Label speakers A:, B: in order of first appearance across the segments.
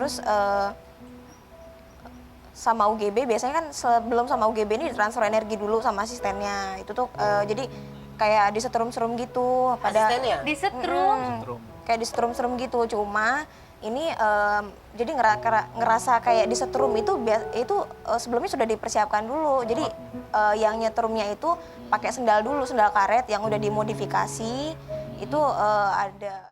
A: Terus sama UGB biasanya kan sebelum sama UGB ini ditransfer energi dulu sama asistennya. Itu tuh jadi kayak disetrum-setrum gitu.
B: Asistennya?
C: Disetrum?
A: Kayak disetrum-setrum gitu. Cuma ini jadi ngerasa kayak disetrum itu sebelumnya sudah dipersiapkan dulu. Jadi yang nyetrumnya itu pakai sendal dulu, sendal karet yang udah dimodifikasi. Itu ada.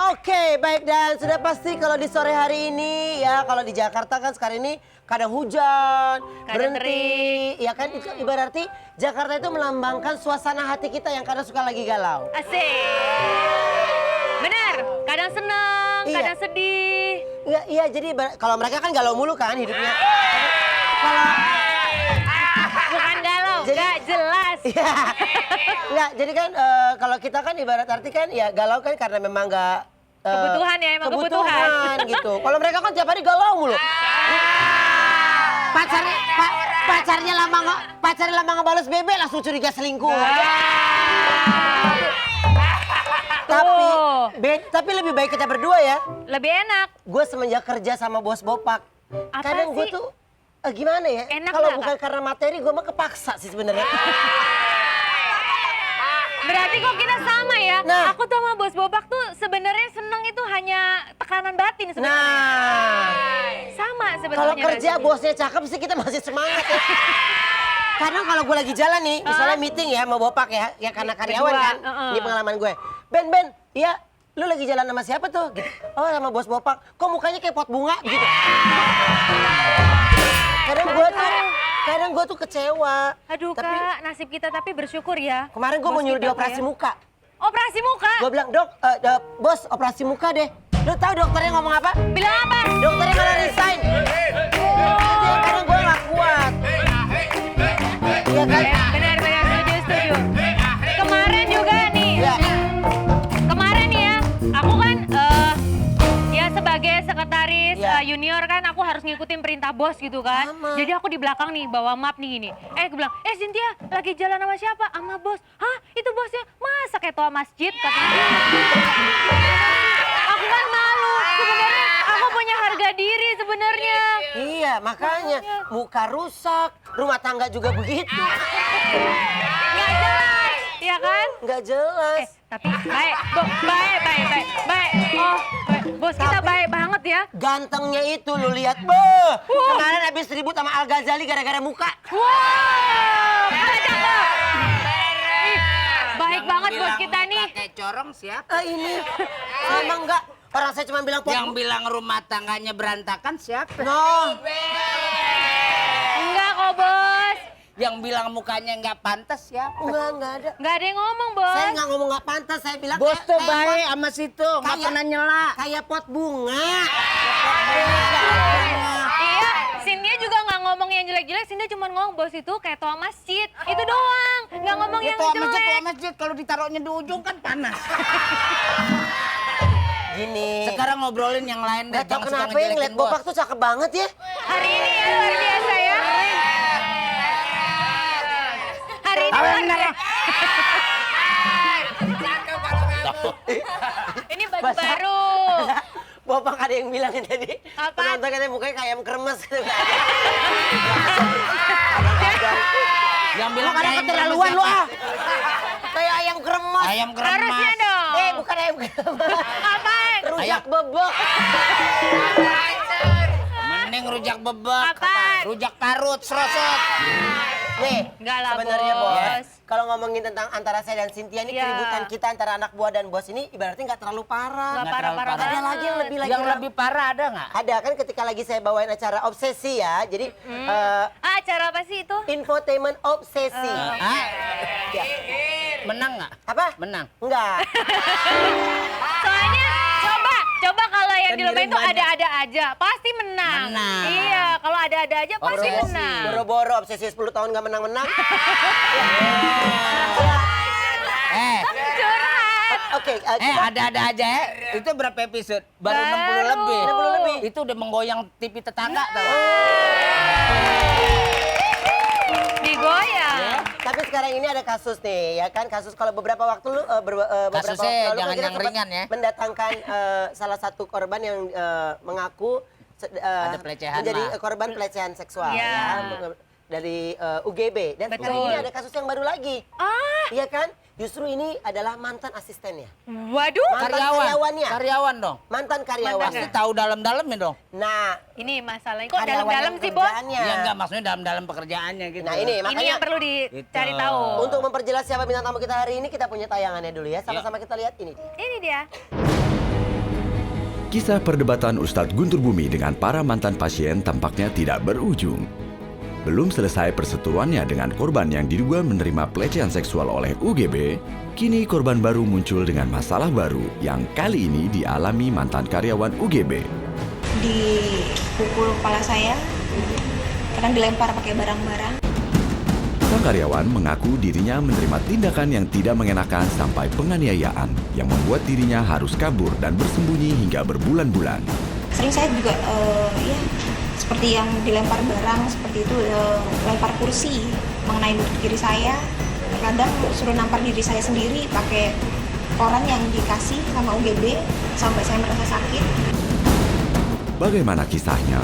B: Oke, baik, dan sudah pasti kalau di sore hari ini ya, kalau di Jakarta kan sekarang ini kadang hujan,
C: Kadang
B: berhenti, ya kan itu ibaratnya Jakarta itu melambangkan suasana hati kita yang kadang suka lagi galau.
C: Asik. Benar, kadang seneng,
B: Iya.
C: kadang sedih.
B: Iya, jadi kalau mereka kan galau mulu kan hidupnya. Kalau
C: Bukan galau,
B: Jadi-
C: gak jelas.
B: Iya. Nggak, jadi kan kalau kita kan ibarat arti kan ya galau kan karena memang nggak
C: Kebutuhan ya, emang kebutuhan.
B: gitu. Kalau mereka kan tiap hari galau mulu. Pacarnya lama ngebales bebek langsung curiga selingkuh. Tapi lebih baik kita berdua ya.
C: Lebih enak.
B: Gue semenjak kerja sama bos Bopak,
C: Apa
B: kadang gue
C: sih?
B: tuh gimana ya?
C: Enak
B: Kalau
C: nggak,
B: bukan karena materi gue mah kepaksa sih sebenarnya.
C: Berarti kok kita sama ya?
B: Nah.
C: Aku tuh sama bos Bobak tuh sebenarnya seneng itu hanya tekanan batin sebenarnya.
B: Nah,
C: Sama sebetulnya.
B: kalau kerja
C: rasanya.
B: bosnya cakep sih kita masih semangat ya. Kadang kalau gue lagi jalan nih, misalnya meeting ya sama Bopak ya karena karyawan
C: Berdua,
B: kan, ini pengalaman gue. Ben, iya, lu lagi jalan sama siapa tuh? Gitu. Oh, sama bos Bopak. Kok mukanya kayak pot bunga gitu? Kadang gue tuh kecewa.
C: Aduh
B: Tapi
C: Kak, nasib kita tapi bersyukur ya.
B: kemarin gue mau
C: Bos
B: nyuruh
C: kita
B: dia
C: tuh
B: operasi
C: ya.
B: muka.
C: Operasi muka?
B: Gue bilang, dok, bos operasi muka deh. Lu tahu dokternya ngomong apa?
C: Bilang apa?
B: Dokternya malah resign. Karena gue gak kuat. Iya kan?
C: Benar, setuju. Kemarin juga nih.
B: Ya.
C: Kemarin nih ya, aku kan ya sebagai sekretaris
B: Ya.
C: junior kan aku harus ngikutin perintah bos gitu kan.
B: Sama.
C: Jadi aku di belakang nih bawa map nih gini. Aku bilang, Cynthia lagi jalan sama siapa? Sama bos. Hah? Itu bosnya? Masa ketua masjid? Katanya. Aku kan malu. Sebenarnya aku punya harga diri sebenarnya.
B: Iya, makanya muka rusak, rumah tangga juga begitu.
C: Nggak jelas, ya kan?
B: Nggak jelas.
C: Tapi baik, baik. Oh, baik. Bos kita baik banget ya.
B: Gantengnya itu lu lihat, beuh. Kemarin habis ribut sama Al Ghazali gara-gara muka.
C: Wow, cakep. Ih, baik banget bos kita nih.
D: Kayak corong siapa?
B: Ini emang enggak. Orang saya cuma bilang
D: Yang bilang rumah tangganya berantakan siapa?
B: No.
C: Enggak kok bos.
D: Yang bilang mukanya nggak pantas siapa?
B: Enggak ada.
C: Nggak ada yang ngomong bos.
B: Saya nggak ngomong nggak pantas, saya bilang
D: Bos tuh
B: kayak
D: baik sama situ, nggak
B: kayak-
D: pernah nyela.
B: kayak pot bunga.
C: Iya, Cynthia juga nggak ngomong yang jelek-jelek. Cynthia cuma ngomong bos itu kayak tua masjid. Itu doang. Nggak ngomong yang
D: Tua
C: jelek.
D: masjid kalau ditaruhnya di ujung kan panas.
B: Gini.
D: Sekarang ngobrolin yang lain deh.
B: Nggak tahu
D: jangan suka
B: kenapa yang ngeliat
D: ngejelekin bos.
B: Bopak tuh cakep banget ya.
C: Hari ini ya luar biasa ya. Hari ini luar biasa. Ini baju
B: Masa?
C: baru.
B: Bopak ada yang bilang tadi.
C: Apa?
B: Penonton katanya mukanya kayak ayam kremes gitu.
D: Yang bilang
B: Makanya
D: ayam
B: keterlaluan
D: kremes
B: lu
D: siapa?
B: ah. Kayak ayam kremes.
D: Ayam kremes.
C: Harusnya dong.
B: Bukan ayam kremes.
C: Apaan?
B: Rujak
D: Ayam.
B: bebek.
D: Mending rujak bebek.
C: Apaan?
D: Rujak parut, serosot.
B: Nih,
C: Enggak lah,
B: sebenarnya
C: Bos.
B: bos. Kalau ngomongin tentang antara saya dan Cynthia ini
C: Iya.
B: keributan kita antara anak buah dan bos ini ibaratnya nggak terlalu parah.
C: Nggak parah-parah
B: Ada
C: banget.
B: lagi yang lebih lagi.
D: Yang lebih parah ada nggak?
B: Ada kan ketika lagi saya bawain acara obsesi ya. Jadi
C: Acara apa sih itu?
B: infotainment obsesi.
D: Hah?
B: Ya.
D: Menang nggak?
B: Apa?
D: Menang.
B: Enggak.
C: Soalnya coba kalau yang
D: Kan
C: di lomba
D: ngirim
C: itu
D: banyak.
C: ada-ada aja, pasti menang.
D: Menang.
C: Iya, kalau ada-ada aja pasti
D: Obsesi.
C: menang.
B: Boro-boro obsesi 10 tahun nggak menang-menang.
C: Curhat.
B: Oke,
D: Ada-ada aja ya. Itu berapa episode? Baru
C: Baru.
D: 60 lebih.
B: 60 lebih.
D: Itu udah menggoyang TV tetangga tau.
C: Digoyang.
B: tapi sekarang ini ada kasus nih, ya kan? Kasus kalau beberapa waktu beberapa
D: Kasusnya
B: waktu lalu
D: jangan
B: kan kita
D: yang
B: sempat
D: ringan ya.
B: mendatangkan salah satu korban yang mengaku
D: Ada pelecehan
B: menjadi
D: lah.
B: korban pelecehan seksual
C: Iya.
B: ya dari UGB. Dan sekarang
C: Betul.
B: ini ada kasus yang baru lagi. Iya kan? Justru ini adalah mantan asistennya.
C: Waduh,
B: Mantan
D: Karyawan.
B: karyawannya.
D: Karyawan dong.
B: Mantan karyawan.
D: Pasti tahu dalam-dalamnya dong.
B: Nah,
C: ini masalahnya kok
B: karyawan
C: dalam-dalam
B: yang
C: sih, Bos?
B: kerjaannya.
D: Ya enggak maksudnya dalam pekerjaannya gitu.
B: Nah, ini
C: Ini
B: makanya
C: yang perlu dicari
D: Gitu.
C: tahu.
B: untuk memperjelas siapa bintang tamu kita hari ini, kita punya tayangannya dulu ya. Sama-sama kita lihat ini.
C: Ini dia.
E: Kisah perdebatan Ustadz Guntur Bumi dengan para mantan pasien tampaknya tidak berujung. Belum selesai perseteruannya dengan korban yang diduga menerima pelecehan seksual oleh UGB, kini korban baru muncul dengan masalah baru yang kali ini dialami mantan karyawan UGB.
A: Dipukul kepala saya, kadang dilempar pakai barang-barang.
E: Sang karyawan mengaku dirinya menerima tindakan yang tidak mengenakan sampai penganiayaan yang membuat dirinya harus kabur dan bersembunyi hingga berbulan-bulan.
A: Sering saya juga ya seperti yang dilempar barang seperti itu, lempar kursi mengenai lutut kiri saya. Kadang suruh nampar diri saya sendiri pakai koran yang dikasih sama UGB sampai saya merasa sakit.
E: Bagaimana kisahnya?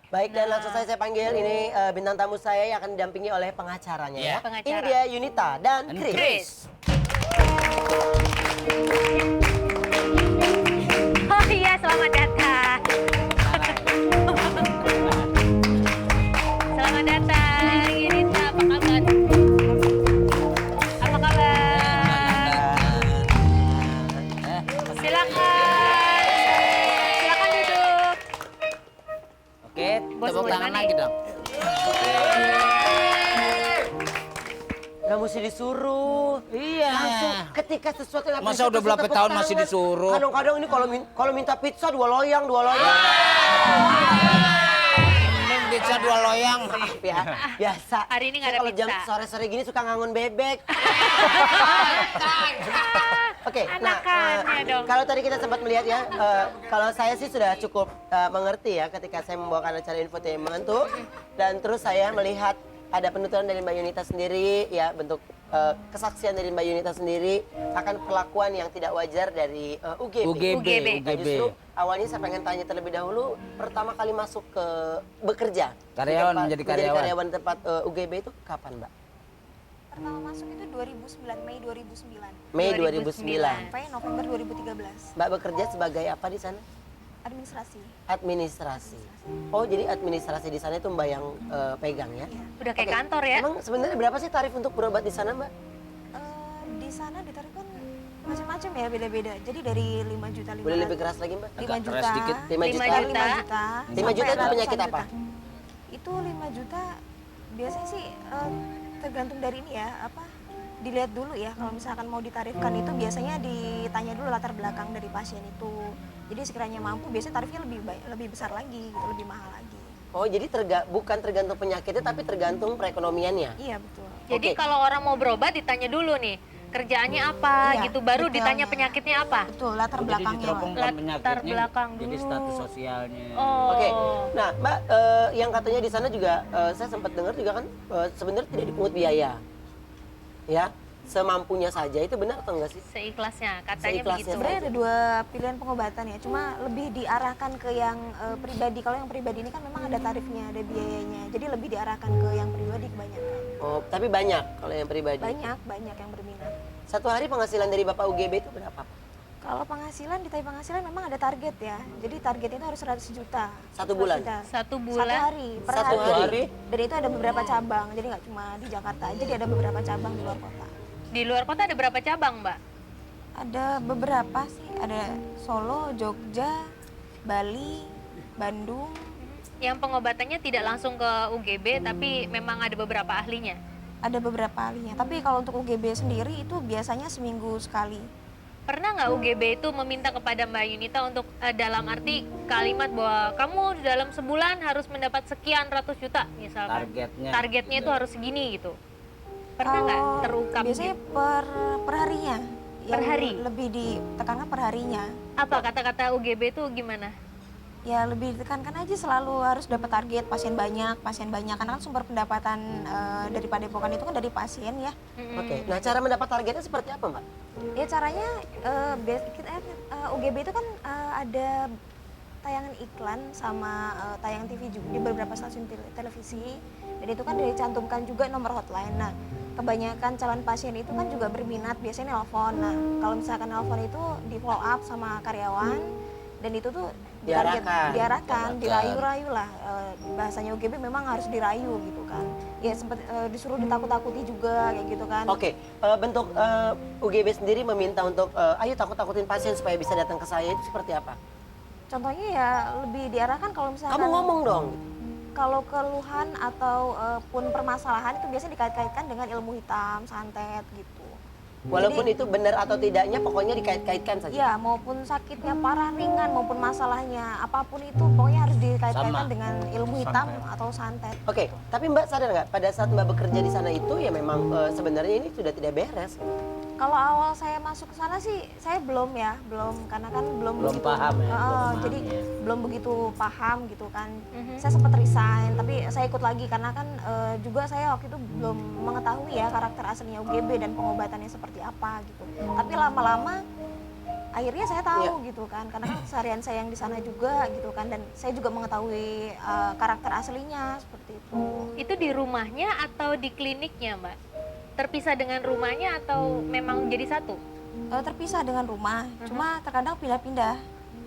B: Baik, dan langsung saya panggil ini bintang tamu saya yang akan didampingi oleh pengacaranya
D: Iya.
B: ya.
C: Pengacara.
B: Ini dia Yunita dan Chris.
C: Chris. Oh iya, selamat datang. Selamat datang, Yunita. Apa kabar? Apa kabar? Silakan. Silakan duduk.
D: Oke,
C: Bos
D: tepuk tangan
C: gimana
D: lagi
C: nih?
D: dong.
B: Gak mesti disuruh.
D: Iya.
B: Langsung ketika sesuatu yang
D: Masa udah berapa
B: tepuk
D: tahun masih
B: tangan.
D: disuruh?
B: Kadang-kadang ini kalau minta pizza 2 loyang.
D: Mending bisa 2 loyang.
B: Maaf ya, biasa.
C: Hari ini nggak ada
B: Saya kalau jam
C: pizza.
B: sore-sore gini suka ngangon bebek. Oke, nah
C: Anakannya dong.
B: kalau tadi kita sempat melihat ya, kalau saya sih sudah cukup mengerti ya ketika saya membawakan acara infotainment tuh, dan terus saya melihat ada penuturan dari Mbak Yunita sendiri, ya bentuk kesaksian dari Mbak Yunita sendiri akan perlakuan yang tidak wajar dari UGB.
C: UGB.
B: Nah, justru awalnya saya pengen tanya terlebih dahulu, pertama kali masuk ke bekerja
D: Karyawan,
B: di tempat-
D: menjadi
B: karyawan tempat UGB itu kapan, Mbak?
A: Pertama masuk itu 2009, Mei 2009
B: Mei
C: 2009.
B: 2009.
A: sampai November 2013.
B: Mbak bekerja sebagai apa di sana?
A: Administrasi.
B: Administrasi. Oh, jadi administrasi di sana itu Mbak yang pegang ya?
C: Udah kayak
B: Oke.
C: kantor ya.
B: Emang sebenarnya berapa sih tarif untuk berobat di sana, Mbak?
A: Di sana ditarifkan macam-macam ya, beda-beda. Jadi dari 5 juta 500.
B: Boleh lebih keras lagi, Mbak?
A: 5
D: Agak
A: juta.
D: keras dikit.
B: 5 juta.
C: 5 juta.
A: 5 juta.
B: 5 juta itu
A: sampai
B: penyakit
A: ratusan
B: apa?
A: juta. Itu 5 juta biasanya sih tergantung dari ini ya, dilihat dulu ya. Kalau misalkan mau ditarifkan itu biasanya ditanya dulu latar belakang dari pasien itu. Jadi sekiranya mampu biasanya tarifnya lebih besar lagi gitu, lebih mahal lagi.
B: Oh, jadi bukan tergantung penyakitnya tapi tergantung perekonomiannya.
A: Iya, betul.
C: Jadi
B: Oke.
C: kalau orang mau berobat ditanya dulu nih, kerjaannya apa
A: Iya,
C: gitu, baru ditanya
A: detailnya.
C: penyakitnya apa.
A: Betul, latar
D: Jadi
A: belakangnya.
D: diteropong
A: Mbak.
D: bukan
C: Latar
D: penyakitnya,
C: belakang
D: jadi
C: dulu.
D: status sosialnya.
C: Oh.
B: Oke, nah Mbak, yang katanya di sana juga saya sempat dengar juga kan sebenarnya tidak dipungut biaya, ya semampunya saja, itu benar atau enggak sih?
C: Seikhlasnya, katanya
B: Seikhlasnya
C: begitu.
A: Sebenarnya ada 2 pilihan pengobatan ya, cuma lebih diarahkan ke yang pribadi. Kalau yang pribadi ini kan memang ada tarifnya, ada biayanya. Jadi lebih diarahkan ke yang pribadi kebanyakan.
B: Oh, tapi banyak kalau yang pribadi.
A: Banyak yang berminat.
B: Satu hari penghasilan dari Bapak UGB itu berapa, Pak?
A: Kalau penghasilan, di penghasilan memang ada target ya. Jadi targetnya itu harus 100 juta.
B: 1 bulan?
A: 100 juta.
C: Satu
A: Satu
C: bulan.
A: hari, per
B: Satu
A: hari.
B: hari?
A: Dan itu ada beberapa cabang, jadi nggak cuma di Jakarta aja, jadi ada beberapa cabang di luar kota.
C: Di luar kota ada berapa cabang, Mbak?
A: Ada beberapa sih, ada Solo, Jogja, Bali, Bandung.
C: Yang pengobatannya tidak langsung ke UGB, tapi memang ada beberapa ahlinya.
A: Ada beberapa ahlinya. Tapi kalau untuk UGB sendiri itu biasanya seminggu sekali.
C: Pernah nggak UGB itu meminta kepada Mbak Yunita untuk dalam arti kalimat bahwa kamu dalam sebulan harus mendapat sekian ratus juta misalkan.
D: Targetnya.
C: Targetnya itu harus segini gitu. Pernah nggak
A: Kalau
C: terungkap?
A: Biasanya
C: gitu?
A: per harinya.
C: Per
A: Yang
C: hari?
A: Lebih ditekankan per harinya.
C: Apa kata-kata UGB itu gimana?
A: Ya lebih ditekankan aja selalu harus dapat target pasien banyak karena kan sumber pendapatan dari Padepokan itu kan dari pasien ya.
B: Oke, nah cara mendapat targetnya seperti apa Mbak?
A: Ya caranya UGB itu kan ada tayangan iklan sama tayangan TV juga di beberapa stasiun televisi dan itu kan dicantumkan juga nomor hotline. Nah kebanyakan calon pasien itu kan juga berminat biasanya nelpon. Nah kalau misalkan nelpon itu di follow up sama karyawan dan itu tuh diarahkan, dirayu-rayu lah. Bahasanya UGB memang harus dirayu gitu kan. Ya sempat disuruh ditakut-takuti juga kayak gitu kan.
B: Oke, bentuk UGB sendiri meminta untuk ayo takut-takutin pasien supaya bisa datang ke saya itu seperti apa?
A: Contohnya ya lebih diarahkan kalau misalkan
B: Kamu ngomong dong.
A: kalau keluhan atau pun permasalahan itu biasanya dikait-kaitkan dengan ilmu hitam, santet gitu.
B: Walaupun
A: Jadi,
B: itu benar atau tidaknya pokoknya dikait-kaitkan saja.
A: ya maupun sakitnya parah ringan maupun masalahnya apapun itu pokoknya harus dikait-kaitkan
D: Sama.
A: dengan ilmu hitam atau santet.
B: Oke, tapi Mbak sadar nggak pada saat Mbak bekerja di sana itu ya memang sebenarnya ini sudah tidak beres.
A: Kalau awal saya masuk ke sana sih saya belum karena kan belum
D: Belum
A: begitu,
D: paham ya, belum memahami
A: jadi
D: ya.
A: belum begitu paham gitu kan. Saya sempat resign tapi saya ikut lagi karena kan juga saya waktu itu belum mengetahui ya karakter aslinya UGB dan pengobatannya seperti apa gitu. Tapi lama-lama akhirnya saya tahu gitu kan karena kan seharian saya yang di sana juga gitu kan dan saya juga mengetahui karakter aslinya seperti itu.
C: Itu di rumahnya atau di kliniknya, Mbak? Terpisah dengan rumahnya atau memang jadi satu?
A: Terpisah dengan rumah, cuma terkadang pindah-pindah.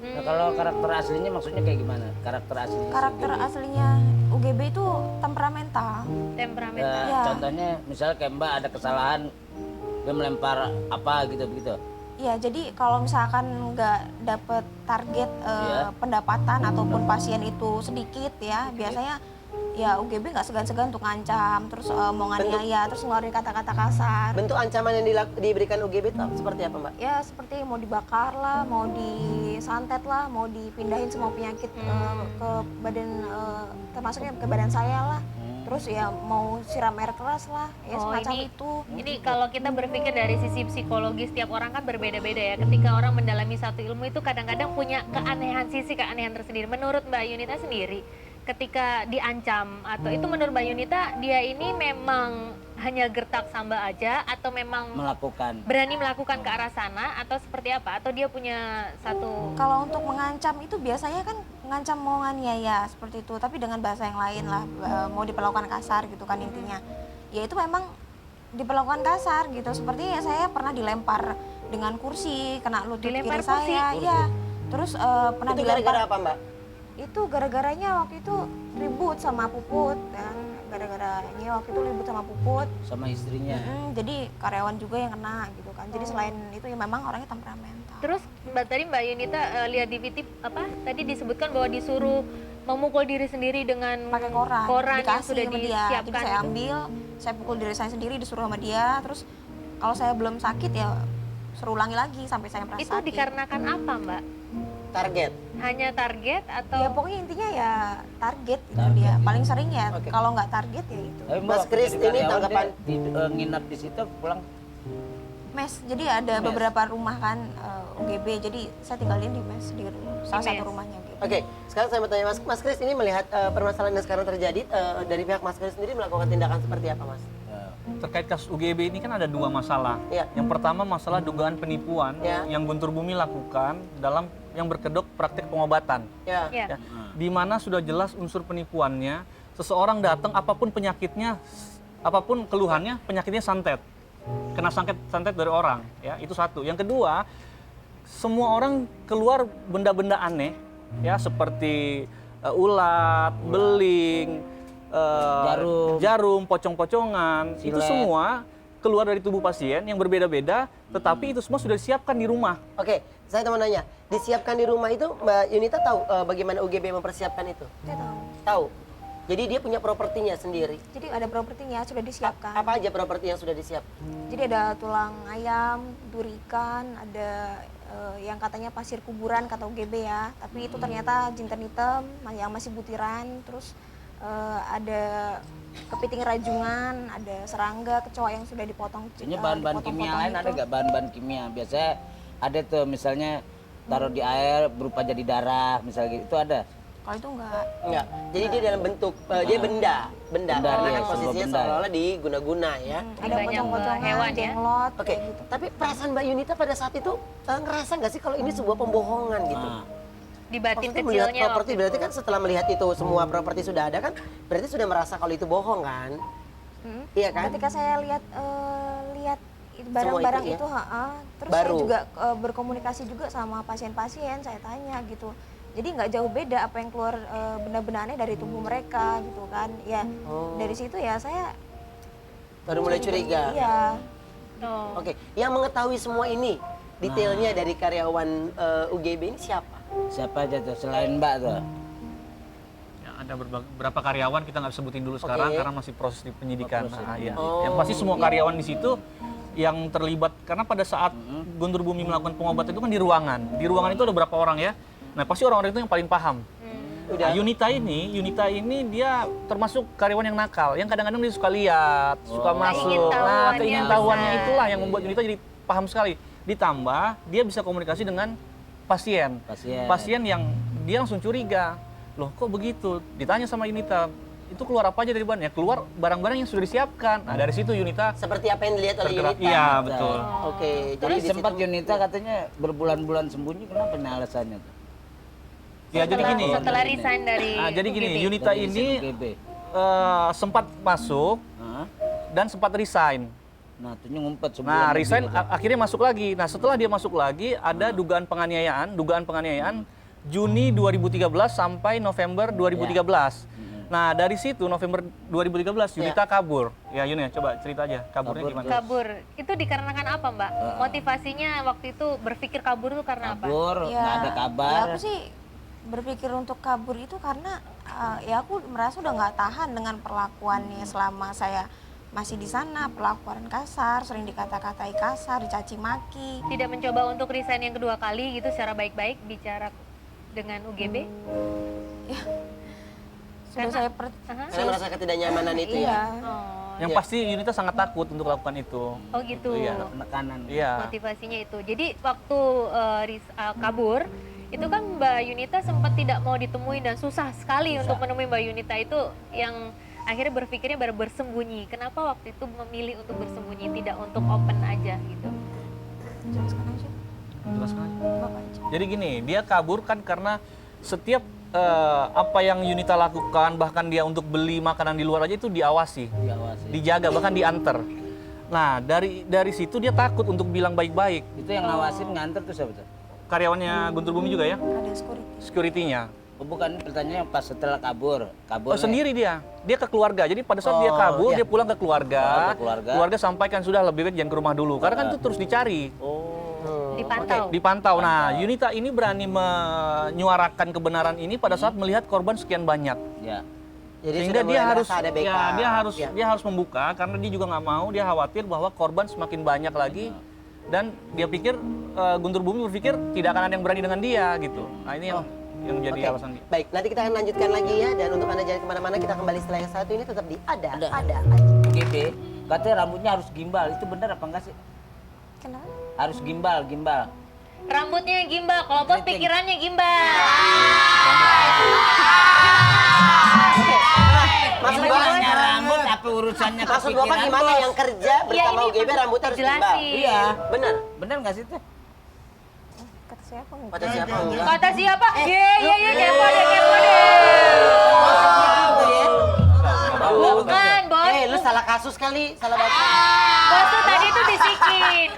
D: Nah, kalau karakter aslinya maksudnya kayak gimana? Karakter aslinya.
A: Karakter aslinya UGB itu temperamental.
C: Temperamental.
A: Iya.
D: Contohnya misalnya kayak Mbak ada kesalahan, dia melempar apa gitu begitu.
A: Iya, jadi kalau misalkan nggak dapet target
D: Iya.
A: pendapatan ataupun pasien itu sedikit ya, biasanya ya UGB nggak segan-segan untuk ngancam, terus mau nganiaya, terus ngeluarin kata-kata kasar.
B: Bentuk ancaman yang diberikan UGB itu seperti apa Mbak?
A: Ya seperti mau dibakar lah, mau disantet lah, mau dipindahin semua penyakit ke badan, termasuknya ke badan saya lah. Terus ya mau siram air keras lah, ya semacam itu.
C: Ini kalau kita berpikir dari sisi psikologis, setiap orang kan berbeda-beda ya. Ketika orang mendalami satu ilmu itu kadang-kadang punya sisi keanehan tersendiri. Menurut Mbak Yunita sendiri, ketika diancam atau itu menurut Mbak Yunita, dia ini memang hanya gertak samba aja atau memang
D: Melakukan.
C: berani melakukan ke arah sana atau seperti apa? Atau dia punya satu
A: Kalau untuk mengancam itu biasanya kan mengancam mau nganiaya seperti itu, tapi dengan bahasa yang lain lah, mau diperlakukan kasar gitu kan intinya. Ya itu memang diperlakukan kasar gitu. Seperti ya saya pernah dilempar dengan kursi, kena lutut
C: Dilempar
A: kiri
C: kursi?
A: saya, iya. Terus pernah
B: Itu
A: dilempar.
B: gara-gara apa Mbak?
A: Itu gara-garanya waktu itu ribut sama Puput kan. Gara-garanya waktu itu ribut sama Puput.
D: Sama istrinya.
A: Jadi karyawan juga yang kena gitu kan. Jadi selain itu ya memang orangnya temperamental.
C: Terus Mbak Yunita lihat di VT apa tadi disebutkan bahwa disuruh memukul diri sendiri dengan
A: Pakai koran,
C: yang
A: dikasih
C: sudah
A: sama dia. Jadi
C: disiapkan.
A: saya ambil, saya pukul diri saya sendiri, disuruh sama dia. Terus kalau saya belum sakit ya suruh ulangi lagi sampai saya merasa
C: Itu
A: sakit.
C: dikarenakan apa, Mbak?
B: Target.
C: Hanya target atau
A: Ya pokoknya intinya ya target gitu
D: Target,
A: dia.
D: gitu.
A: Paling sering ya
B: Oke.
A: kalau nggak target ya itu.
D: Tapi Mbak
B: Mas
D: waktu
B: Kris,
D: jadi
B: ini
D: karyawan
B: tanggapan-
D: dia nginap di situ pulang.
A: Mes, jadi ada beberapa rumah kan UGB, jadi saya tinggalin di mes di salah satu
C: mes.
A: rumahnya gitu.
B: Oke, sekarang saya mau tanya Mas Kris ini melihat permasalahan yang sekarang terjadi dari pihak Mas Kris sendiri melakukan tindakan seperti apa Mas?
F: Terkait kasus UGB ini kan ada dua masalah.
B: Iya.
F: Yang pertama masalah dugaan penipuan
B: Ya.
F: yang Guntur Bumi lakukan dalam yang berkedok praktik pengobatan.
B: Ya.
C: ya.
F: Ya. Di mana sudah jelas unsur penipuannya, seseorang datang apapun penyakitnya, apapun keluhannya, penyakitnya santet. Kena santet dari orang, ya. Itu satu. Yang kedua, semua orang keluar benda-benda aneh, ya seperti ulat, beling, jarum, pocong-pocongan, itu
D: Silet.
F: semua keluar dari tubuh pasien yang berbeda-beda, tetapi itu semua sudah disiapkan di rumah.
B: Oke, saya mau nanya, disiapkan di rumah itu Mbak Yunita tahu bagaimana UGB mempersiapkan itu?
A: Saya tahu.
B: Tahu. Jadi dia punya propertinya sendiri.
A: Jadi ada propertinya sudah disiapkan.
B: Apa aja properti yang sudah disiapkan?
A: Jadi ada tulang ayam, duri ikan, ada yang katanya pasir kuburan kata UGB ya. Tapi itu ternyata jinten hitam yang masih butiran. Terus ada kepiting rajungan, ada serangga, kecoa yang sudah dipotong.
D: Ini bahan-bahan kimia lain ada nggak bahan-bahan kimia? Biasanya ada tuh misalnya taruh di air berupa jadi darah misalnya gitu, itu ada.
A: Kalau itu enggak.
B: Enggak. Jadi dia dalam bentuk dia benda. Karena
D: iya,
B: kan
D: sebuah
B: posisinya
D: benda.
B: seolah-olah diguna-guna ya.
A: Ada
C: banyak,
A: pocong-pocongan,
C: hewan ya.
A: jenglot,
B: Oke,
A: kayak gitu.
B: tapi perasaan Mbak Yunita pada saat itu ngerasa nggak sih kalau ini sebuah pembohongan gitu?
D: Nah,
C: Di batin
B: Maksudnya melihat
C: kecilnya
B: properti
C: waktu
B: berarti
C: itu.
B: kan setelah melihat itu semua properti sudah ada kan berarti sudah merasa kalau itu bohong kan? Iya kan?
A: Ketika saya lihat barang-barang
B: itu ya?
A: itu, terus
B: Baru.
A: saya juga berkomunikasi juga sama pasien-pasien, saya tanya gitu. Jadi nggak jauh beda apa yang keluar benda-benda aneh dari tubuh mereka gitu kan. Ya dari situ ya saya
B: Baru mulai curiga.
A: Iya.
C: Oh.
B: Oke, yang mengetahui semua ini detailnya dari karyawan UGB ini siapa?
D: siapa aja tuh selain Mbak tuh?
F: Ya, ada beberapa karyawan kita nggak sebutin dulu sekarang
B: Oke.
F: karena masih proses di penyidikan.
D: proses.
F: Nah, iya.
B: Oh.
F: Yang pasti semua karyawan di situ yang terlibat karena pada saat Guntur Bumi melakukan pengobatan itu kan di ruangan. Di ruangan itu ada berapa orang ya? Nah, pasti orang-orang itu yang paling paham.
B: Udah.
F: Nah, Yunita ini dia termasuk karyawan yang nakal, yang kadang-kadang dia suka lihat, suka masuk. Nah,
C: Keingintahuannya
F: keingintahuannya
C: besar.
F: itulah yang membuat Yunita jadi paham sekali. Ditambah dia bisa komunikasi dengan pasien. Pasien yang dia langsung curiga. Loh, kok begitu? Ditanya sama Yunita, itu keluar apa aja dari bahannya? Keluar barang-barang yang sudah disiapkan. Nah, dari situ Yunita
B: Seperti apa yang dilihat oleh
F: tergerak.
B: Yunita.
F: Iya, betul.
B: Oke,
D: Jadi
B: di
D: sempat
B: situ-
D: Yunita katanya berbulan-bulan sembunyi, kenapa nih alasannya tuh?
F: Ya, jadi gini.
C: Setelah resign dari
F: Nah, jadi gini,
C: UGB.
F: Yunita
D: Dari
F: ini
D: UGB.
F: sempat masuk
D: Hah?
F: dan sempat resign.
D: Nah, tuh ngumpet sebulan
F: Nah,
D: lebih
F: resign
D: gitu.
F: akhirnya masuk lagi. Nah, setelah dia masuk lagi ada dugaan penganiayaan Juni 2013 sampai November 2013. Nah, dari situ November 2013 Yunita kabur. Ya, Yun ya, coba cerita aja kaburnya
D: Kabur
F: gimana?
C: Kabur. Itu dikarenakan apa, Mbak? Motivasinya waktu itu berpikir kabur itu karena apa?
D: Kabur,
A: Ya,
D: nggak ada kabar.
A: Ya aku sih berpikir untuk kabur itu karena ya aku merasa udah nggak tahan dengan perlakuannya selama saya masih di sana, perlakuan kasar, sering dikata-katai kasar, dicaci maki.
C: Tidak mencoba untuk resign yang kedua kali gitu secara baik-baik bicara dengan UGB?
A: Sudah
C: Karena-
A: saya
B: Karena merasa ketidaknyamanan itu ya.
A: iya.
C: Oh,
F: Yang pasti Yunita sangat takut untuk lakukan itu.
C: oh gitu.
F: Iya.
D: Penekanan.
F: Iya.
C: Motivasinya itu. Jadi waktu kabur, itu kan Mbak Yunita sempat tidak mau ditemui dan susah sekali untuk menemui Mbak Yunita itu yang akhirnya berpikirnya baru bersembunyi. Kenapa waktu itu memilih untuk bersembunyi, tidak untuk open aja gitu?
A: Jelaskan aja,
F: Jelaskan aja.
A: Bapak aja.
F: Jadi gini, dia kabur kan karena setiap apa yang Yunita lakukan, bahkan dia untuk beli makanan di luar aja itu diawasi,
D: Diawasi.
F: dijaga, bahkan diantar. Nah, dari situ dia takut untuk bilang baik-baik.
D: Itu yang ngawasin nganter tuh siapa tuh?
F: Karyawannya Guntur Bumi juga ya,
A: Ada security.
F: security-nya.
D: Oh, bukan, pertanyaannya pas setelah kabur.
F: Oh, sendiri dia ke keluarga. Jadi pada saat dia
B: Oh,
F: kabur,
B: iya.
F: dia pulang ke keluarga.
D: Oh, ke keluarga.
F: Sampaikan sudah lebih baik jangan ke rumah dulu. Karena kan itu terus dicari.
C: Dipantau.
F: Dipantau. Nah, Yunita ini berani menyuarakan kebenaran ini pada saat melihat korban sekian banyak.
D: Ya.
B: Jadi
F: Sehingga
B: sudah
F: dia
B: mulai
F: harus
B: merasa ada backup.
F: ya,
B: Ya.
F: dia harus membuka karena dia juga nggak mau, dia khawatir bahwa korban semakin banyak lagi dan dia pikir Guntur Bumi berpikir tidak akan ada yang berani dengan dia gitu. Nah, ini yang menjadi
B: Oke,
F: alasan dia.
B: baik. Nanti kita akan lanjutkan lagi ya. Dan untuk Anda jangan kemana-mana, kita kembali setelah yang satu ini tetap di Ada.
D: UGB, katanya rambutnya harus gimbal. Itu benar apa enggak sih?
A: Kenapa?
D: Harus gimbal.
C: Rambutnya gimbal, kalau bos
D: Keriting.
C: pikirannya gimbal.
B: Maksud
D: Ini
B: Bapak
D: hanya rambut, apa urusannya ke
B: Maksud Bapak
D: pikiran,
B: gimana
D: Bos?
B: yang kerja bersama
C: ini
B: UGB rambut harus gimbal?
C: dijelasin.
D: Iya.
B: Benar.
D: Benar nggak sih tuh?
A: Kata siapa?
B: Kata siapa? Enggak.
C: Kata siapa? Iya, kepo deh. Bukan, bos.
B: Lu salah kasus kali, salah baca.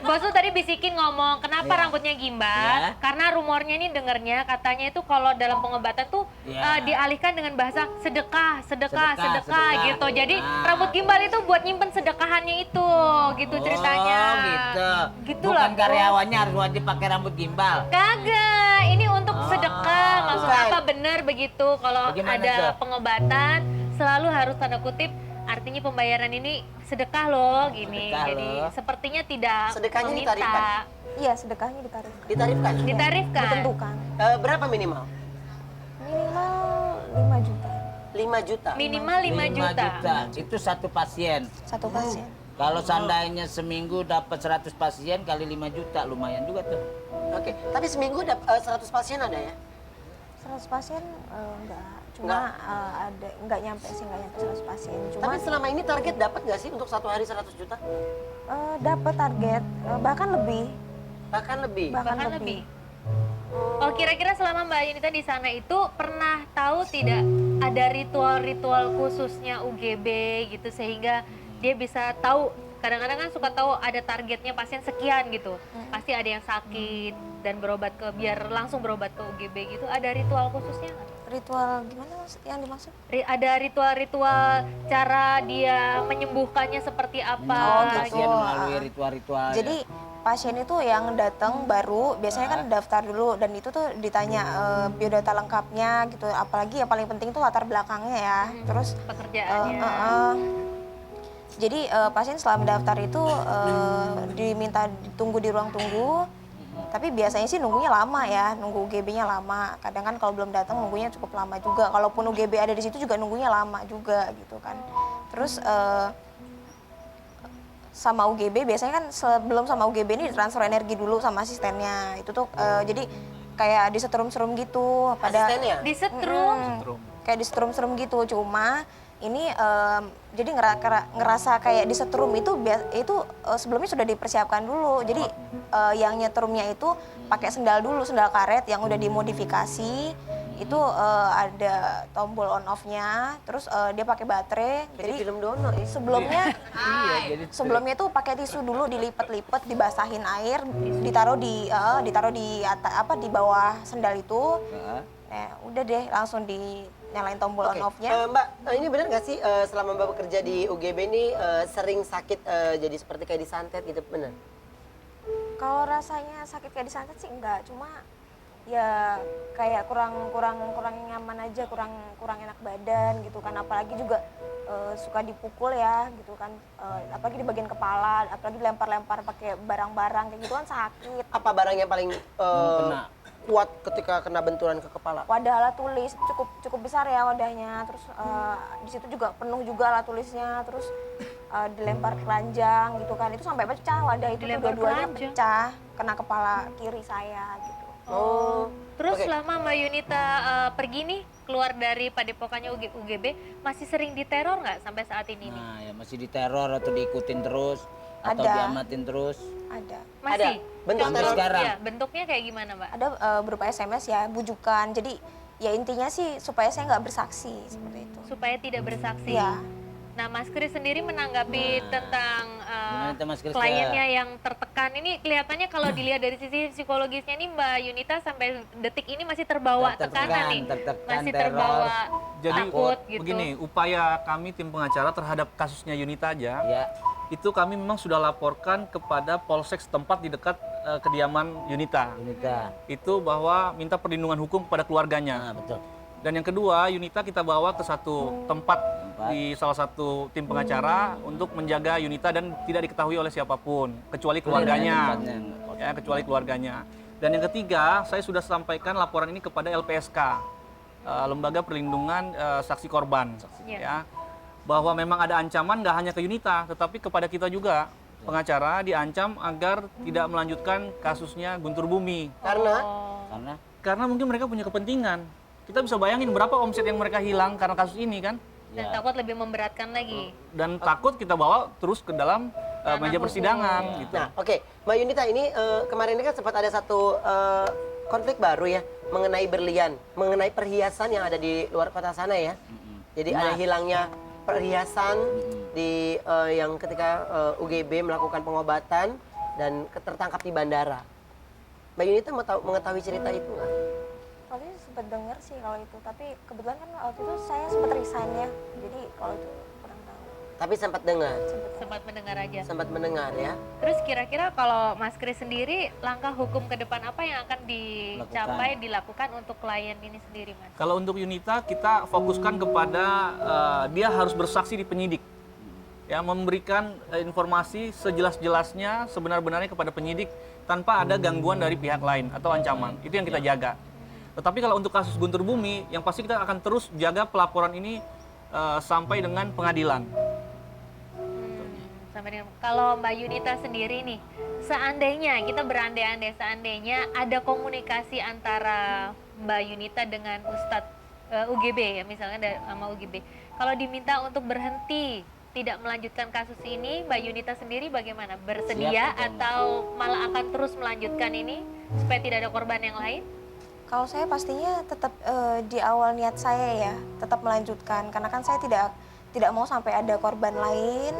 C: Bos tuh tadi bisikin ngomong kenapa rambutnya gimbal?
D: Iya.
C: Karena rumornya nih dengernya katanya itu kalau dalam pengobatan tuh
D: Iya.
C: dialihkan dengan bahasa sedekah
D: Sedekah.
C: gitu. Jadi
D: Nah.
C: rambut gimbal itu buat nyimpen sedekahannya itu, gitu ceritanya.
D: Oh, gitu.
C: Gitu
D: Bukan
C: lah, Bos.
D: karyawannya harus wajib pakai rambut gimbal.
C: Kagak, ini untuk sedekah. Maksud
B: Bukan.
C: apa bener begitu kalau
D: Bagaimana
C: ada
D: tuh?
C: pengobatan selalu harus tanda kutip artinya pembayaran ini sedekah loh gini.
D: Sedekah
C: Jadi
D: loh.
C: sepertinya tidak
B: Sedekahnya
C: meminta.
B: ditarifkan?
A: Iya, sedekahnya ditarifkan.
B: Ditarifkan.
C: Ditarifkan.
A: Ditentukan.
B: Berapa minimal?
A: Minimal 5 juta
B: 5 juta.
C: Minimal 5 juta.
D: Itu satu pasien.
A: satu pasien.
D: Kalau seandainya seminggu dapat 100 pasien kali 5 juta lumayan juga tuh.
B: Oke, tapi seminggu 100 pasien ada ya?
A: 100 pasien enggak, cuma
B: Enggak.
A: ada enggak nyampe sih, enggak nyampe 100 pasien. Cuma
B: Tapi selama ini target dapat nggak sih untuk satu hari 100 juta?
A: dapat target bahkan lebih,
B: Bahkan lebih.
A: bahkan
C: Bahkan
A: lebih.
C: lebih. Oh, kira-kira selama Mbak Yunita di sana itu pernah tahu tidak ada ritual-ritual khususnya UGB gitu sehingga dia bisa tahu, kadang-kadang kan suka tahu ada targetnya pasien sekian gitu. Pasti ada yang sakit dan berobat ke biar langsung berobat ke UGB gitu. Ada ritual khususnya nggak?
A: Ritual gimana yang dimaksud?
C: Ada ritual-ritual cara dia menyembuhkannya seperti apa?
A: Oh, gitu.
D: Pasien melalui ritual-ritual.
A: Jadi pasien itu yang datang baru biasanya kan daftar dulu, dan itu tuh ditanya biodata lengkapnya gitu, apalagi yang paling penting tuh latar belakangnya ya. Terus
C: Pekerjaannya.
A: jadi pasien setelah mendaftar itu diminta tunggu di ruang tunggu. Tapi biasanya sih nunggunya lama ya, nunggu UGB-nya lama. Kadang kan kalau belum datang nunggunya cukup lama juga. Kalaupun UGB ada di situ juga nunggunya lama juga gitu kan. Terus sama UGB biasanya kan sebelum sama UGB ini ditransfer energi dulu sama asistennya. Itu tuh jadi kayak disetrum-setrum gitu pada
B: Asistennya?
C: Disetrum.
A: kayak disetrum-setrum gitu. Cuma ini jadi ngerasa kayak disetrum itu sebelumnya sudah dipersiapkan dulu. Jadi yang nyetrumnya itu pakai sendal dulu, sendal karet yang udah dimodifikasi. Itu ada tombol on off-nya, terus dia pakai baterai.
B: Jadi film Dono ya?
A: Sebelumnya tuh pakai tisu dulu, dilipat-lipat, dibasahin air, ditaruh di di bawah sendal itu. Udah deh langsung dinyalain tombol on off-nya.
B: Mbak, ini benar nggak sih selama Mbak bekerja di UGB ini sering sakit jadi seperti kayak disantet gitu, benar?
A: Kalau rasanya sakit kayak disantet sih enggak, cuma ya kayak kurang nyaman aja, kurang enak badan gitu kan. Apalagi juga suka dipukul ya gitu kan, apalagi di bagian kepala, apalagi dilempar-lempar pakai barang-barang kayak gitu kan sakit.
B: Apa barang yang paling
D: kena?
B: kuat ketika kena benturan ke kepala?
A: Wadah alat tulis cukup besar ya wadahnya, terus di situ juga penuh juga alat tulisnya, terus dilempar keranjang gitu kan, itu sampai pecah wadah itu,
C: Dilempar
A: dua-duanya
C: keranjang?
A: pecah kena kepala kiri saya gitu.
B: Oh,
C: Terus
B: oke.
C: selama Mbak Yunita pergi nih keluar dari padepokannya UGB, masih sering diteror nggak sampai saat ini nih?
D: Nah, ya masih diteror atau diikutin terus atau
A: Ada.
D: diamatin terus.
A: Ada
C: Masih?
B: Bentuk
C: Contoh-
D: teror sekarang?
C: iya, bentuknya kayak gimana Mbak?
A: ada berupa SMS ya, bujukan. Jadi ya intinya sih supaya saya nggak bersaksi seperti itu.
C: Supaya tidak bersaksi.
A: Iya.
C: Nah, Mas Kris sendiri menanggapi tentang
D: Gimana tuh, Mas Kris?
C: kliennya yang tertekan ini, kelihatannya kalau dilihat dari sisi psikologisnya nih Mbak Yunita sampai detik ini masih terbawa
D: Tertekan,
C: tekanan nih,
D: tertekan,
C: masih
D: teror.
C: terbawa
F: Jadi
C: takut gitu.
F: begini, upaya kami tim pengacara terhadap kasusnya Yunita aja,
D: Ya.
F: itu kami memang sudah laporkan kepada polsek setempat di dekat kediaman Yunita.
D: Yunita.
F: Itu bahwa minta perlindungan hukum kepada keluarganya.
D: Nah, betul.
F: Dan yang kedua, Yunita kita bawa ke satu tempat di salah satu tim pengacara untuk menjaga Yunita dan tidak diketahui oleh siapapun kecuali keluarganya.
D: Tempatnya.
F: Ya, kecuali keluarganya. Dan yang ketiga, saya sudah sampaikan laporan ini kepada LPSK, Lembaga Perlindungan Saksi Korban,
C: Iya.
F: ya, bahwa memang ada ancaman nggak hanya ke Yunita, tetapi kepada kita juga. Pengacara diancam agar tidak melanjutkan kasusnya Guntur Bumi,
B: Karena
F: karena mungkin mereka punya kepentingan. Kita bisa bayangin berapa omset yang mereka hilang karena kasus ini kan,
C: Dan takut lebih memberatkan lagi.
F: dan takut kita bawa terus ke dalam meja persidangan gitu.
B: Nah, oke, Mbak Yunita ini kemarin ini kan sempat ada satu konflik baru ya mengenai berlian, mengenai perhiasan yang ada di luar kota sana ya. Jadi ada hilangnya perhiasan di yang ketika UGB melakukan pengobatan dan tertangkap di bandara. Mbak Yunita mengetahui cerita itu nggak?
A: Waktu itu sempat dengar sih kalau itu, tapi kebetulan kan waktu itu saya sempat resign ya, jadi kalau itu kurang tahu.
B: Tapi sempat dengar,
C: Sempat mendengar aja.
B: sempat mendengar ya.
C: Terus kira-kira kalau Mas Kris sendiri, langkah hukum ke depan apa yang akan dilakukan untuk klien ini sendiri, Mas?
F: Kalau untuk Yunita kita fokuskan kepada dia harus bersaksi di penyidik, ya, memberikan informasi sejelas-jelasnya sebenar-benarnya kepada penyidik tanpa ada gangguan dari pihak lain atau ancaman. Itu yang kita jaga. Tetapi kalau untuk kasus Guntur Bumi, yang pasti kita akan terus jaga pelaporan ini sampai dengan pengadilan.
C: Sampai benar. Kalau Mbak Yunita sendiri nih, seandainya kita berandai-andai, seandainya ada komunikasi antara Mbak Yunita dengan Ustadz UGB ya, misalnya sama UGB. Kalau diminta untuk berhenti tidak melanjutkan kasus ini, Mbak Yunita sendiri bagaimana? Bersedia
D: Siap,
C: atau malah akan terus melanjutkan ini supaya tidak ada korban yang lain?
A: Kalau saya pastinya tetap di awal niat saya ya, tetap melanjutkan. Karena kan saya tidak mau sampai ada korban lain.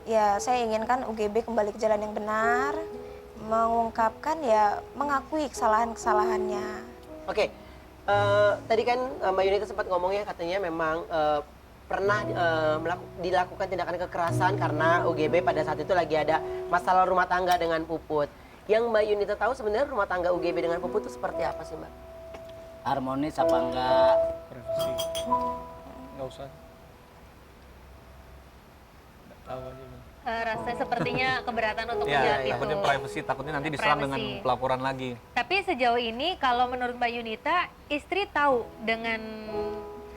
A: Ya, saya inginkan UGB kembali ke jalan yang benar, mengungkapkan ya, mengakui kesalahan-kesalahannya.
B: Oke, tadi kan Mbak Yunita sempat ngomong ya, katanya memang pernah dilakukan tindakan kekerasan karena UGB pada saat itu lagi ada masalah rumah tangga dengan Puput. Yang Mbak Yunita tahu sebenarnya rumah tangga UGB dengan Puput itu seperti apa sih, Mbak?
D: Harmonis apa enggak?
F: Privasi. Nggak usah. Nggak tahu aja. Bang.
C: Rasanya sepertinya keberatan untuk
F: Ya,
C: menjawab itu.
F: takutnya privacy, takutnya nanti diserang dengan
C: Privacy.
F: pelaporan lagi.
C: Tapi sejauh ini kalau menurut Mbak Yunita, istri tahu dengan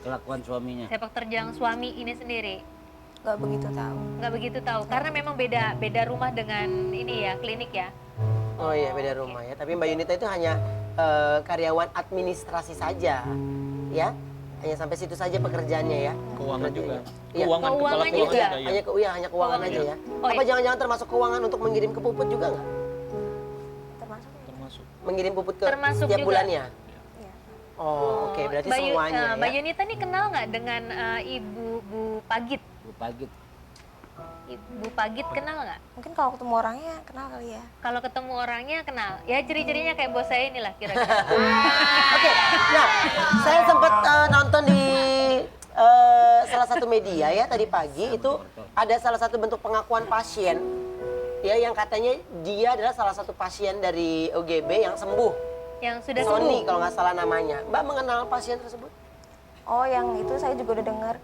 D: Kelakuan suaminya.
C: sepak terjang suami ini sendiri?
A: Gak begitu tahu.
C: Nggak begitu tahu, karena memang beda rumah dengan ini ya, klinik ya.
B: Oh iya, beda rumah ya. Tapi Mbak Yunita itu hanya karyawan administrasi saja, ya. Hanya sampai situ saja pekerjaannya ya.
F: Keuangan
B: Berarti
F: juga.
B: ya. Iya.
C: Keuangan
F: kepala
C: juga.
F: keluarga,
B: Hanya
F: iya.
B: hanya keuangan aja ya.
C: Oh,
B: Apa
C: iya.
B: jangan-jangan termasuk keuangan untuk mengirim ke Puput juga nggak?
A: Termasuk.
F: Termasuk.
B: Mengirim Puput ke
C: Termasuk
B: setiap
C: juga.
B: bulannya?
A: Ya.
B: Oh, oke. Berarti
C: Mbak
B: semuanya
C: Mbak
B: ya.
C: Yunita nih kenal nggak dengan Ibu Bu Pagit?
D: Bu Pagit.
C: Ibu Pagit kenal nggak?
A: Mungkin kalau ketemu orangnya kenal kali ya.
C: Kalau ketemu orangnya kenal. Ya ciri-cirinya kayak bos saya inilah kira-kira.
B: Oke, nah saya sempat nonton di salah satu media ya tadi pagi itu ada salah satu bentuk pengakuan pasien ya yang katanya dia adalah salah satu pasien dari UGB yang sembuh.
C: Yang sudah
B: Sony
C: sembuh.
B: kalau nggak salah namanya. Mbak mengenal pasien tersebut?
A: Oh, yang itu saya juga udah dengar.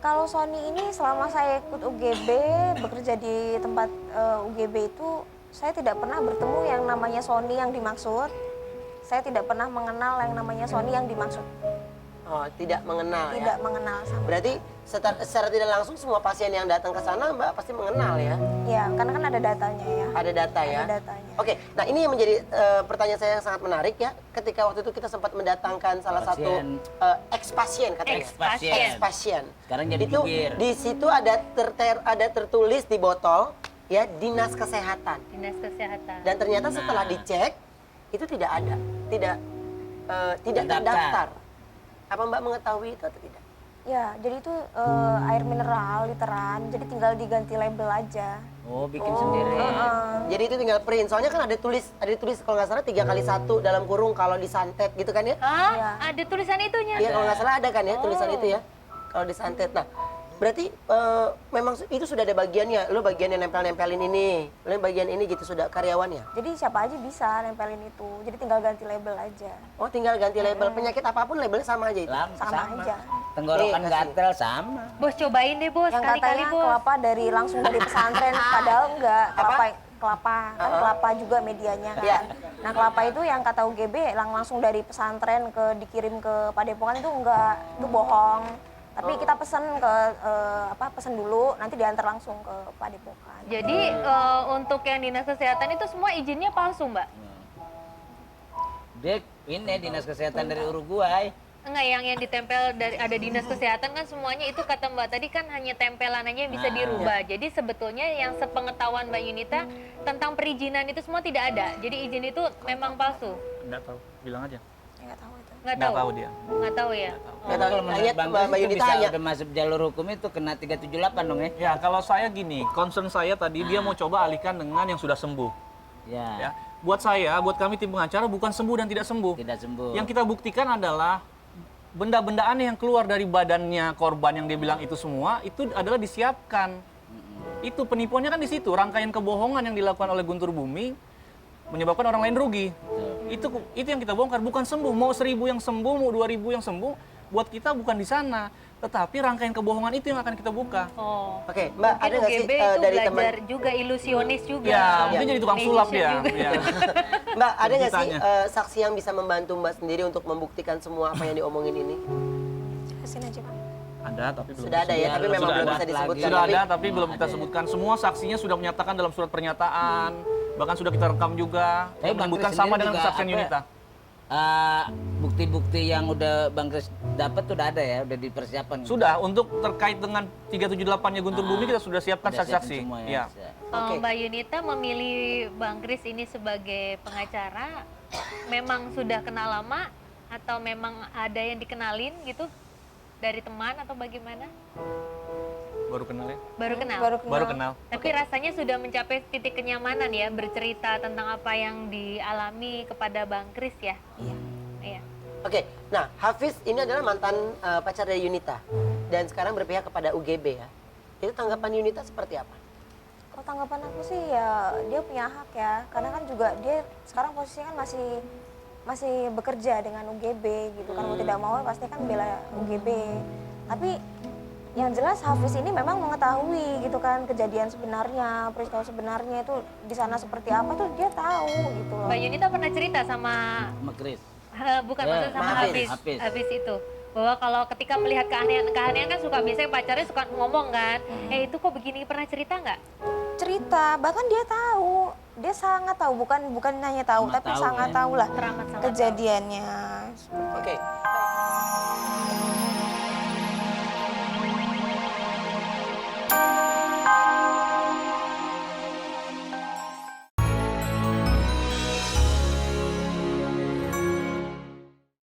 A: Kalau Sony ini selama saya ikut UGB, bekerja di tempat UGB itu, saya tidak pernah bertemu yang namanya Sony yang dimaksud. Saya tidak pernah mengenal yang namanya Sony yang dimaksud.
B: Oh, tidak mengenal
A: Tidak
B: ya.
A: mengenal sama.
B: Berarti secara tidak langsung semua pasien yang datang ke sana Mbak pasti mengenal ya.
A: Ya, karena kan ada datanya ya.
B: Ada data ya.
A: Ada datanya.
B: Oke, nah ini yang menjadi pertanyaan saya yang sangat menarik ya. Ketika waktu itu kita sempat mendatangkan salah satu
D: Pasien.
B: ex-pasien katanya.
C: Ex-pasien.
B: Ex-pasien.
D: Sekarang jadi
B: Itu
D: jubir.
B: di situ ada tertulis di botol ya Dinas Kesehatan.
C: Dinas Kesehatan.
B: Dan ternyata setelah
D: Nah.
B: dicek itu tidak ada, tidak
D: Terdaftar.
B: terdaftar. Apa Mbak mengetahui itu atau tidak?
A: Ya, jadi itu air mineral literan, jadi tinggal diganti label aja.
D: Oh, bikin sendiri.
B: Jadi itu tinggal print. Soalnya kan ada tulis kalau nggak salah 3x1 dalam kurung kalau disantet gitu kan ya?
C: Hah?
A: Iya.
C: Ada tulisan itunya?
B: Iya kalau nggak salah ada kan ya tulisan itu ya. Kalau disantet. Nah, berarti memang itu sudah ada bagiannya. Lo bagian yang nempel-nempelin ini, lo yang bagian ini gitu sudah karyawannya.
A: Jadi siapa aja bisa nempelin itu. Jadi tinggal ganti label aja.
B: Oh, tinggal ganti label. Penyakit apapun labelnya sama aja itu.
A: Sama aja.
D: Tenggorokan
B: Nih, kasih.
D: gatel sama.
C: Bos cobain deh bos,
A: Yang
C: kali-kali
A: katanya
C: bos.
A: kelapa langsung dari pesantren, padahal enggak. Kelapa kan kelapa juga medianya kan.
B: Iya.
A: Nah, kelapa itu yang kata UGB langsung dari pesantren dikirim ke Padepokan itu enggak, itu bohong. Tapi kita pesen pesen dulu, nanti diantar langsung ke Padepokan.
C: Jadi untuk yang dinas kesehatan itu semua izinnya palsu mbak?
D: Dia ini dinas kesehatan dari Uruguay.
C: Enggak, yang ditempel dari ada dinas kesehatan kan semuanya itu kata mbak tadi kan hanya tempelan aja yang bisa
D: Nah.
C: dirubah. Jadi sebetulnya yang sepengetahuan mbak Yunita tentang perizinan itu semua tidak ada. Jadi izin itu memang palsu.
F: Nggak tahu, bilang aja.
A: Enggak tahu itu.
C: Nggak
F: Nggak
C: tahu.
F: tahu dia.
C: Nggak tahu ya.
B: Nggak tahu.
D: Kalau menurut
B: Hanya
D: Bang
B: Mbak
D: Chris itu
B: Yunita
D: bisa
B: hanya
D: udah masuk jalur hukum itu kena 378 dong ya?
F: Ya, kalau saya gini, concern saya tadi dia mau coba alihkan dengan yang sudah sembuh.
D: Ya,
F: Ya, buat kami tim pengacara bukan sembuh dan tidak sembuh.
D: tidak sembuh.
F: Yang kita buktikan adalah benda-benda aneh yang keluar dari badannya korban yang dia bilang itu semua itu adalah disiapkan. Itu penipuannya kan di situ, rangkaian kebohongan yang dilakukan oleh Guntur Bumi menyebabkan orang lain rugi. Itu yang kita bongkar, bukan sembuh. Mau 1.000 yang sembuh, mau 2.000 yang sembuh, buat kita bukan di sana. Tetapi rangkaian kebohongan itu yang akan kita buka.
C: Oh.
B: Oke, Mbak, ada
C: Mungkin
B: nggak sih
C: UGB itu
B: dari teman
C: belajar juga ilusionis juga.
F: Ya, mungkin jadi tukang sulap
C: Magician
F: dia.
C: juga.
F: Ya.
B: Mbak, ada nggak sih
F: Ceritanya.
B: saksi yang bisa membantu Mbak sendiri untuk membuktikan semua apa yang diomongin ini?
A: Jelasin aja, Pak.
F: Ada tapi belum
B: Sudah ada ya, tapi memang
D: Sudah
B: belum
D: ada
B: bisa
D: lagi.
B: disebutkan.
F: Sudah
B: Tapi
F: ada tapi belum kita sebutkan. Semua saksinya sudah menyatakan dalam surat pernyataan, bahkan sudah kita rekam juga.
D: Tapi
F: Yang
D: Bang
F: menyebutkan
D: Kris
F: sama
D: sendiri
F: dengan
D: juga,
F: kesaksian
D: apa ya,
F: Yunita.
D: Bukti-bukti yang udah Bang Kris dapat udah ada ya, udah dipersiapkan.
F: Sudah, untuk terkait dengan 378-nya Guntur Bumi kita sudah siapkan
D: Udah siapin
F: saksi-saksi.
D: semua
F: Iya.
D: ya.
B: Oke.
C: Mbak Yunita memilih Bang Kris ini sebagai pengacara, memang sudah kenal lama atau memang ada yang dikenalin gitu dari teman atau bagaimana?
F: Baru kenal ya?
C: Baru kenal.
F: Baru kenal.
C: Tapi rasanya sudah mencapai titik kenyamanan ya bercerita tentang apa yang dialami kepada Bang Kris ya.
A: Iya.
C: Iya.
B: Oke, nah Hafiz ini adalah mantan pacar dari Yunita dan sekarang berpihak kepada UGB ya. Itu tanggapan Yunita seperti apa?
A: Kalau tanggapan aku sih ya dia punya hak ya, karena kan juga dia sekarang posisinya kan masih bekerja dengan UGB gitu kan, mau tidak mau pasti kan bela UGB. Tapi yang jelas Hafiz ini memang mengetahui gitu kan kejadian sebenarnya, peristiwa sebenarnya itu di sana seperti apa tuh dia tahu gitu loh.
C: Mbak Yunita pernah cerita sama
D: Sama Kris.
C: bukan
D: Ya,
C: maksudnya sama
B: Hafiz.
C: Hafiz itu bahwa kalau ketika melihat keanehan kan suka biasanya pacarnya suka ngomong kan, itu kok begini, pernah cerita nggak?
A: Cerita, bahkan dia tahu, dia sangat tahu, bukan hanya tahu,
D: Sangat
A: tapi
D: tahu
A: sangat
D: ya.
A: tahu lah
C: Teramat sangat tahu.
A: kejadiannya.
B: Oke.